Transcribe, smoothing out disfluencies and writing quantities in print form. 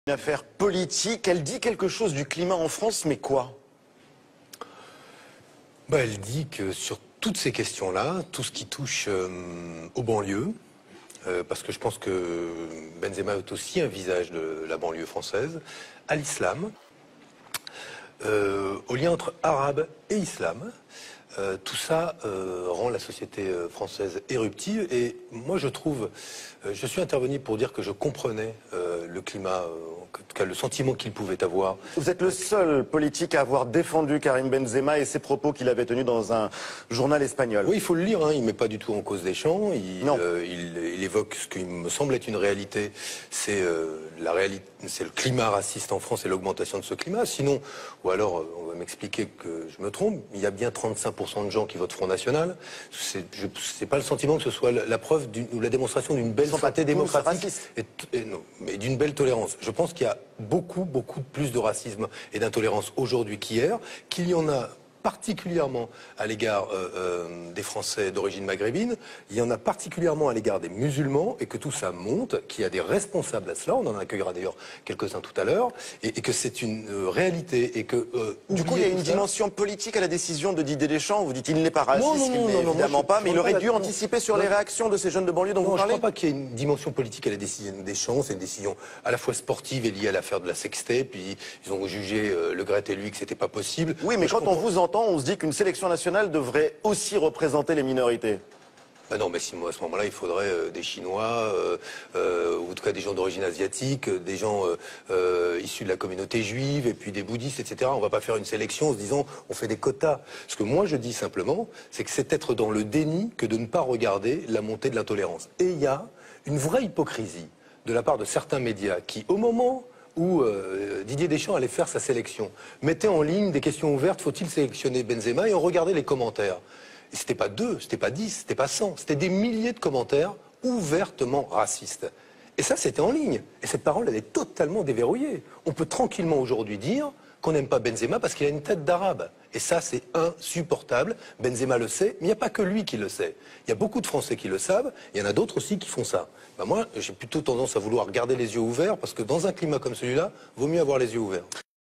Une affaire politique, elle dit quelque chose du climat en France, mais quoi? Elle dit que sur toutes ces questions-là, tout ce qui touche aux banlieues, parce que je pense que Benzema est aussi un visage de la banlieue française, à l'islam, au lien entre arabe et islam, tout ça rend la société française éruptive. Et moi, je suis intervenu pour dire que je comprenais le climat, en tout cas le sentiment qu'il pouvait avoir. Vous êtes le seul politique à avoir défendu Karim Benzema et ses propos qu'il avait tenus dans un journal espagnol. Oui, il faut le lire, hein. Il ne met pas du tout en cause Deschamps. Il évoque ce qui me semble être une réalité. C'est c'est le climat raciste en France et l'augmentation de ce climat. Sinon, ou alors, on va m'expliquer que je me trompe, il y a bien 35% de gens qui votent Front National. C'est pas le sentiment que ce soit la preuve ou la démonstration d'une belle santé démocratique non, mais d'une belle tolérance. Je pense qu'il y a beaucoup plus de racisme et d'intolérance aujourd'hui qu'hier, qu'il y en a particulièrement à l'égard des Français d'origine maghrébine, il y en a particulièrement à l'égard des musulmans, et que tout ça monte, qu'il y a des responsables à cela, on en accueillera d'ailleurs quelques-uns tout à l'heure, et que c'est une réalité, et que... du coup, il y a une dimension politique à la décision de Didier Deschamps. Vous dites qu'il n'est pas raciste, il n'est évidemment pas, mais il aurait dû anticiper sur les réactions de ces jeunes de banlieue dont vous parlez. Je ne crois pas qu'il y ait une dimension politique à la décision de Deschamps, c'est une décision à la fois sportive et liée à l'affaire de la sextape, puis ils ont jugé Le Gret et lui que c'était pas possible. Oui, mais quand on vous entend, on se dit qu'une sélection nationale devrait aussi représenter les minorités. Non, mais si, moi, à ce moment-là, il faudrait des Chinois, ou en tout cas des gens d'origine asiatique, des gens issus de la communauté juive, et puis des bouddhistes, etc. On ne va pas faire une sélection en se disant, on fait des quotas. Ce que moi, je dis simplement, c'est que c'est être dans le déni que de ne pas regarder la montée de l'intolérance. Et il y a une vraie hypocrisie de la part de certains médias qui, au moment où Didier Deschamps allait faire sa sélection, mettait en ligne des questions ouvertes, faut-il sélectionner Benzema, et on regardait les commentaires. Et c'était pas 2, c'était pas 10, c'était pas 100, c'était des milliers de commentaires ouvertement racistes. Et ça, c'était en ligne. Et cette parole, elle est totalement déverrouillée. On peut tranquillement aujourd'hui dire qu'on n'aime pas Benzema parce qu'il a une tête d'arabe. Et ça, c'est insupportable. Benzema le sait, mais il n'y a pas que lui qui le sait. Il y a beaucoup de Français qui le savent, il y en a d'autres aussi qui font ça. Moi, j'ai plutôt tendance à vouloir garder les yeux ouverts, parce que dans un climat comme celui-là, vaut mieux avoir les yeux ouverts.